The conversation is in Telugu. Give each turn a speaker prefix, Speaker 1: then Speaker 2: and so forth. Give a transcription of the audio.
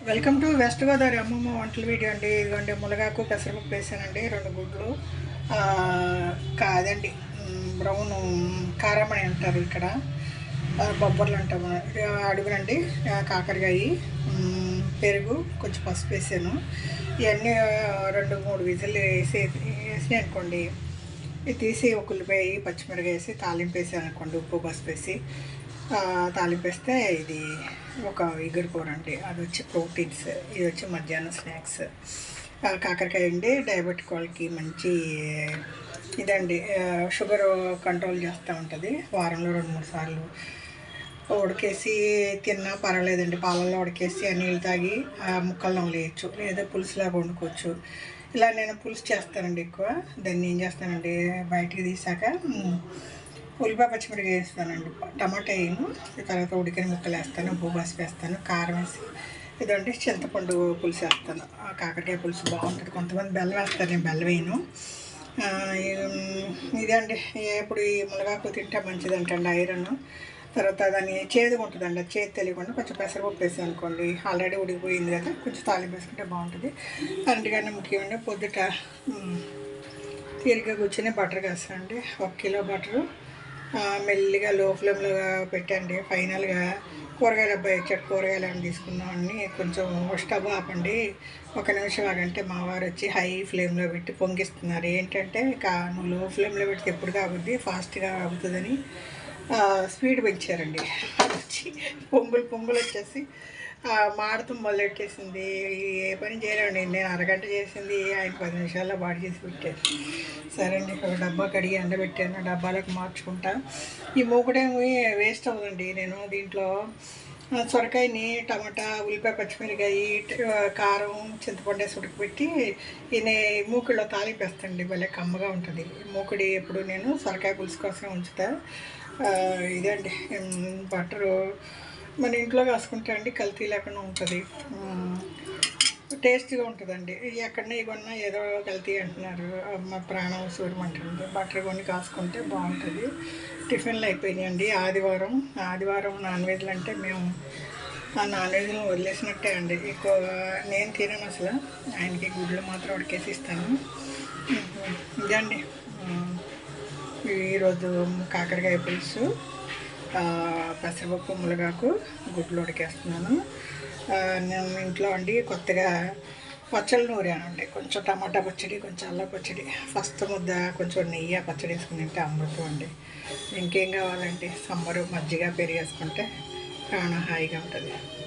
Speaker 1: వెల్కమ్ టు వెస్ట్ గోదావరి అమ్మమ్మ వంటల వీడియో అండి. ఇదిగోండి మునగాకు పెసరపప్పు వేసానండి, 2 గుడ్లు, కాదండి బ్రౌన్ కారమని అంటారు ఇక్కడ, బొబ్బర్లు అంటాము అడుగునండి, కాకరకాయ, పెరుగు, కొంచెం పసుపు వేసాను. ఇవన్నీ 2-3 విజిల్ వేసి అనుకోండి. ఇది తీసి ఒక ఉల్లిపాయ పచ్చిమిరకాయ వేసి తాలింపు వేసాను అనుకోండి, ఉప్పు పసుపు వేసి తాలింపేస్తే ఇది ఒక ఇగురు కూర అండి. అది వచ్చి ప్రోటీన్స్, ఇది వచ్చి మధ్యాహ్నం స్నాక్స్. కాకరకాయ అండి డయాబెటిక్ వాళ్ళకి మంచి ఇదండి, షుగర్ కంట్రోల్ చేస్తూ ఉంటుంది. వారంలో 2-3 సార్లు ఉడికేసి తిన్నా పర్వాలేదండి. పాలల్లో ఉడికేసి ఆ నీళ్ళు తాగి ముక్కల్లో వేయచ్చు, లేదా పులుసులాగా వండుకోవచ్చు. ఇలా నేను పులుసు చేస్తానండి ఎక్కువ. దాన్ని ఏం చేస్తానండి, బయటికి తీసాక ఉల్లిపాయ పచ్చిమిరకాయ వేస్తానండి, టమాటా వేయను, తర్వాత ఉడికిన ముక్కలు వేస్తాను, ఉప్పు పసుపు వేస్తాను, కారం వేసి ఇదండి చింతపండు పులుసు వేస్తాను. కాకరకాయ పులుసు బాగుంటుంది. కొంతమంది బెల్లం వేస్తారు, నేను బెల్లం వేయను. ఇదండి, ఎప్పుడు ఈ మునగాకు తింటే మంచిది అంటండి, ఐరన్. తర్వాత దాన్ని చేదుగా ఉంటుందండి, అది చేదు తెలియకుండా కొంచెం పెసరపప్పు వేసాను అనుకోండి, ఆల్రెడీ ఉడికిపోయింది కదా, కొంచెం తాలింపు వేసుకుంటే బాగుంటుంది. అందుకని ముఖ్యమండి పొద్దుట తీరిక కూర్చొని బటర్ వేస్తానండి. 1 కిలో బటరు మెల్లిగా లో ఫ్లేమ్లో పెట్టండి. ఫైనల్గా కూరగాయల అబ్బాయి వచ్చాడు, కూరగాయలు అని తీసుకున్నామని కొంచెం స్టవ్ ఆపండి, 1 నిమిషం ఆగంటే మా వారు వచ్చి హై ఫ్లేమ్లో పెట్టి పొంగిస్తున్నారు. ఏంటంటే నువ్వు లో ఫ్లేమ్లో పెడితే ఎప్పుడు కావుద్ది, ఫాస్ట్గా అవుతుందని స్పీడ్ పెంచారండి. వచ్చి పొంగులు వచ్చేసి మాడుతూ మొదలెట్టేసింది. ఏ పని చేయలేండి, నేను అరగంట చేసింది ఆయన 10 నిమిషాల్లో బాడీ చేసి పెట్టారు. సరే అండి, ఒక డబ్బా కడిగి ఎండబెట్టాను, డబ్బాలకు మార్చుకుంటా. ఈ మూకుడేమి వేస్ట్ అవ్వదండి. నేను దీంట్లో సొరకాయని టమాటా ఉల్లిపాయ పచ్చిమిరకాయ కారం చింతపండు వేసి ఉడకబెట్టి ఈ మూకుడిలో తాలిపేస్తాండి, భలే కమ్మగా ఉంటుంది. మూకుడి ఎప్పుడు నేను సొరకాయ పులుసు కోసం ఉంచుతా. ఇదండి బటరు మన ఇంట్లో కాసుకుంటే అండి కల్తీ లేకుండా ఉంటుంది, టేస్ట్గా ఉంటుందండి. ఎక్కడన్నా ఇవన్నా ఏదో కల్తీ అంటున్నారు, మా ప్రాణం సూరమంటుంది. బటర్ కొని కాసుకుంటే బాగుంటుంది. టిఫిన్లు అయిపోయినాయండి. ఆదివారం నాన్ వెజ్లు అంటే మేము ఆ నాన్ వెజ్లను వదిలేసినట్టే అండి. ఎక్కువ నేను తినను అసలు, ఆయనకి గుడ్లు మాత్రం ఉడికేసి ఇస్తాను. ఇదండి ఈరోజు కాకరకాయ పులుసు, పెసరపప్పు మునగాకు గుడ్లు ఉడికేస్తున్నాను. నేను ఇంట్లో అండి కొత్తగా పచ్చళ్ళు నూరానండి, కొంచెం టమాటా పచ్చడి, కొంచెం అల్లం పచ్చడి. ఫస్ట్ ముద్ద కొంచెం నెయ్యి పచ్చడి వేసుకుని తింటే అమృతం అండి. ఇంకేం కావాలండి, సమ్మరు మజ్జిగ పెరిగేసుకుంటే ప్రాణం హాయిగా ఉంటుంది.